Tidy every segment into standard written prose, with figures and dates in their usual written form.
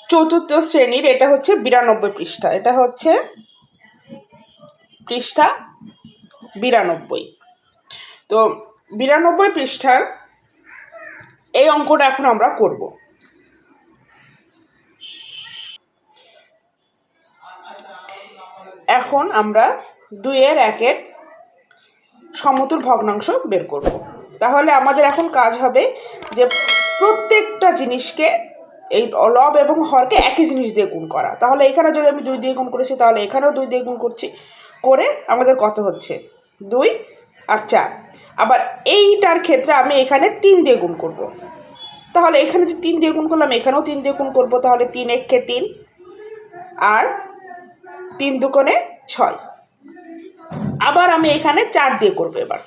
চতুর্থ শ্রেণীর, এটা হচ্ছে 92 পৃষ্ঠা, এটা হচ্ছে পৃষ্ঠা 92। তো 92 পৃষ্ঠার এই অঙ্কটা এখন আমরা করব। এখন আমরা 2-এর সমতুল ভগ্নাংশ বের করব। তাহলে আমাদের এখন কাজ হবে যে প্রত্যেকটা জিনিসকে, এই লব এবং হরকে একই জিনিস দিয়ে গুণ করা। তাহলে এখানে যদি আমি 2 দিয়ে গুণ করেছি, তাহলে এখানেও 2 দিয়ে গুণ করছি, করে আমাদের কত হচ্ছে 2 আর 4। আবার এইটার ক্ষেত্রে আমি এখানে 3 দিয়ে গুণ করব। তাহলে এখানে যে 3 দিয়ে গুণ করলাম, এখানেও 3 দিয়ে গুণ করব। তাহলে 3 একে 3 আর 3 দুগুণে 6। আবার আমি এখানে 4 দিয়ে করব এবার।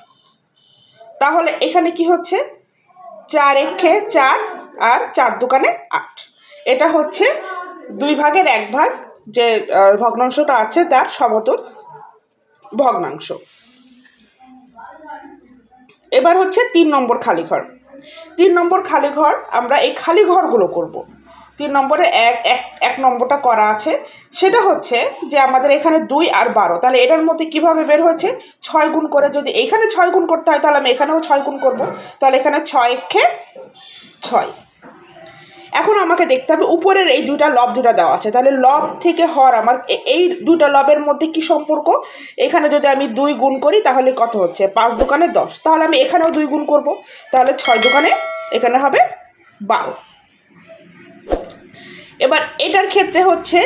তাহলে এখানে কি হচ্ছে 4 একে 4 আর 4 দুগুণে 8। এটা হচ্ছে 2 ভাগের 1 ভাগ যে ভগ্নাংশটা আছে তার সমতুল ভগ্নাংশ। এবার হচ্ছে 3 নম্বর খালি ঘর। 3 নম্বর খালি ঘর আমরা এই খালি ঘরগুলো করব। 3 নম্বরে এক নম্বরটা করা আছে, সেটা হচ্ছে যে আমাদের এখানে 2 আর 12। তাহলে এটার মধ্যে কিভাবে বের হয়েছে 6 গুণ করে। যদি এখানে 6 গুণ করতে হয় তাহলে আমি এখানেও 6 গুণ করব। তাহলে এখানে 6 একে 6। এখন আমাকে দেখতে হবে উপরের এই দুইটা লব দুটা দেওয়া আছে, তাহলে লব থেকে হর আমার এই দুটো লবের মধ্যে কি সম্পর্ক। এখানে যদি আমি 2 গুণ করি তাহলে কত হচ্ছে 5 দুগুণে 10। তাহলে আমি এখানেও 2 গুণ করব, তাহলে 6 দুগুণে এখানে হবে 12। এবার এটার ক্ষেত্রে হচ্ছে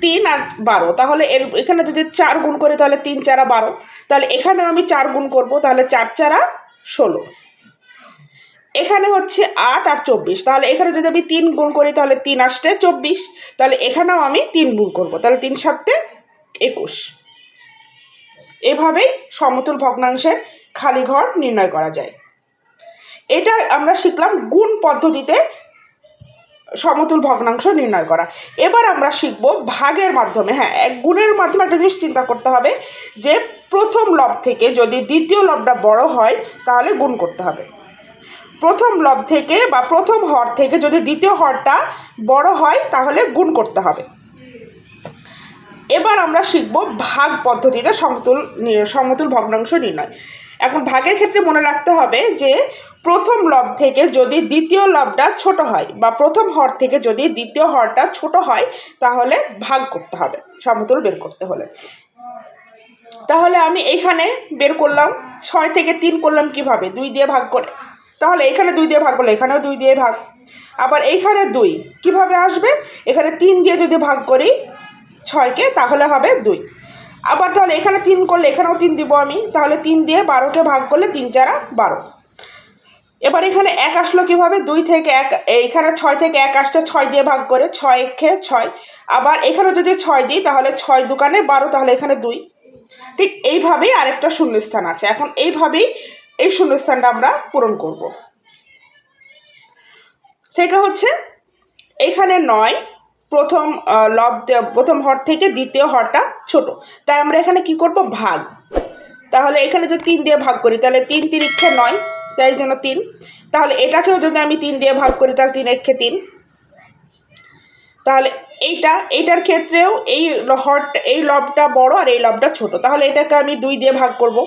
3 আর 12। তাহলে এখানে যদি 4 গুণ করি তাহলে 3 4 12। তাহলে এখানেও আমি 4 গুণ করব, তাহলে 4 4 16। এখানে হচ্ছে 8 আর 24। তাহলে এখানে যদি আমি 3 গুণ করি তাহলে 3 আসতে 24। তাহলে এখানেও আমি 3 গুণ করব, তাহলে 3 7 21। এভাবেই সমতুল ভগ্নাংশের খালি ঘর নির্ণয় করা যায়। এটা আমরা শিখলাম গুণ পদ্ধতিতে সমতুল ভগ্নাংশ নির্ণয় করা। এবার আমরা শিখব ভাগের মাধ্যমে। হ্যাঁ, গুণের মাধ্যমে একটা জিনিস চিন্তা করতে হবে যে প্রথম লব থেকে যদি দ্বিতীয় লবটা বড় হয় তাহলে গুণ করতে হবে। প্রথম লব থেকে বা প্রথম হর থেকে যদি দ্বিতীয় হরটা বড় হয় তাহলে গুণ করতে হবে। এবার আমরা শিখব ভাগ পদ্ধতিতে সমতুল ভগ্নাংশ নির্ণয়। এখন ভাগের ক্ষেত্রে মনে রাখতে হবে যে প্রথম লব থেকে যদি দ্বিতীয় লবটা ছোট হয় বা প্রথম হর থেকে যদি দ্বিতীয় হরটা ছোট হয় তাহলে ভাগ করতে হবে সমতুল বের করতে হলে। তাহলে আমি এখানে বের করলাম 6 থেকে 3 করলাম কিভাবে 2 দিয়ে ভাগ করে। তাহলে এখানে 2 দিয়ে ভাগ করলে এখানেও 2 দিয়ে ভাগ। আবার এইখানে 2 কিভাবে আসবে, এখানে 3 দিয়ে যদি ভাগ করি 6কে তাহলে হবে 2। আবার তাহলে এখানে 3 করলে এখানেও 3 দিব আমি, তাহলে 3 দিয়ে 12কে ভাগ করলে 3 4 12। এবার এখানে 1 আসলো কিভাবে 2 থেকে 1, এইখানে 6 থেকে 1 আসছে 6 দিয়ে ভাগ করে 6 একে 6। আবার এখানে যদি 6 দিই তাহলে 6 দুগুণে 12, তাহলে এখানে 2। ঠিক এইভাবেই আরেকটা শূন্যস্থান আছে। এখন এইভাবেই এই শূন্যস্থানটা আমরা পূরণ করব। সেটা হচ্ছে এখানে 9 প্রথম হর থেকে দ্বিতীয় হরটা ছোট, তাই আমরা এখানে কি করব ভাগ। তাহলে এখানে যদি 3 দিয়ে ভাগ করি তাহলে 3 3 একে 9, তাই জন্য 3। তাহলে এটাকেও যদি আমি 3 দিয়ে ভাগ করি তাহলে 3 একে 3। তাহলে এইটার ক্ষেত্রেও এই লবটা বড় আর এই লবটা ছোট, তাহলে এটাকে আমি 2 দিয়ে ভাগ করব।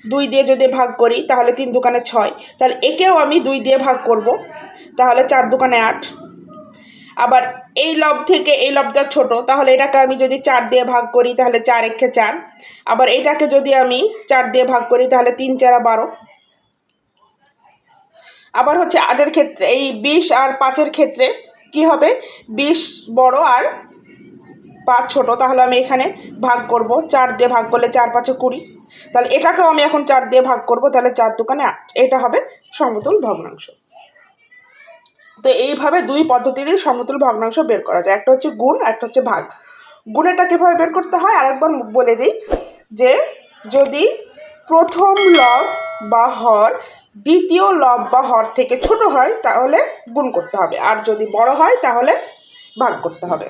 2 দিয়ে যদি ভাগ করি তাহলে 3 দুগুণে 6। তাহলে একেও আমি 2 দিয়ে ভাগ করব, তাহলে 4 দুগুণে 8। আবার এই লব থেকে এই লবটা ছোট, তাহলে এটাকে আমি যদি 4 দিয়ে ভাগ করি তাহলে 4 একে 4। আবার এটাকে যদি আমি 4 দিয়ে ভাগ করি তাহলে 3 4 12। আবার হচ্ছে 8-এর ক্ষেত্রে এই 20 আর 5-এর ক্ষেত্রে কি হবে 20 বড় আর 5 ছোট, তাহলে আমি এখানে ভাগ করব। 4 দিয়ে ভাগ করলে 4 5 20। তাহলে এটাকেও আমি এখন 4 দিয়ে ভাগ করব, তাহলে 4 দুগুণে 8। এটা হবে সমতুল ভগ্নাংশ। তো এইভাবে 2 পদ্ধতিতে সমতুল ভগ্নাংশ বের করা যায়, একটা হচ্ছে গুণ, একটা হচ্ছে ভাগ। গুণেরটা কিভাবে বের করতে হয় আরেকবার বলে দিই যে যদি প্রথম লব বা হর দ্বিতীয় লব বা হর থেকে ছোট হয় তাহলে গুণ করতে হবে, আর যদি বড় হয় তাহলে ভাগ করতে হবে।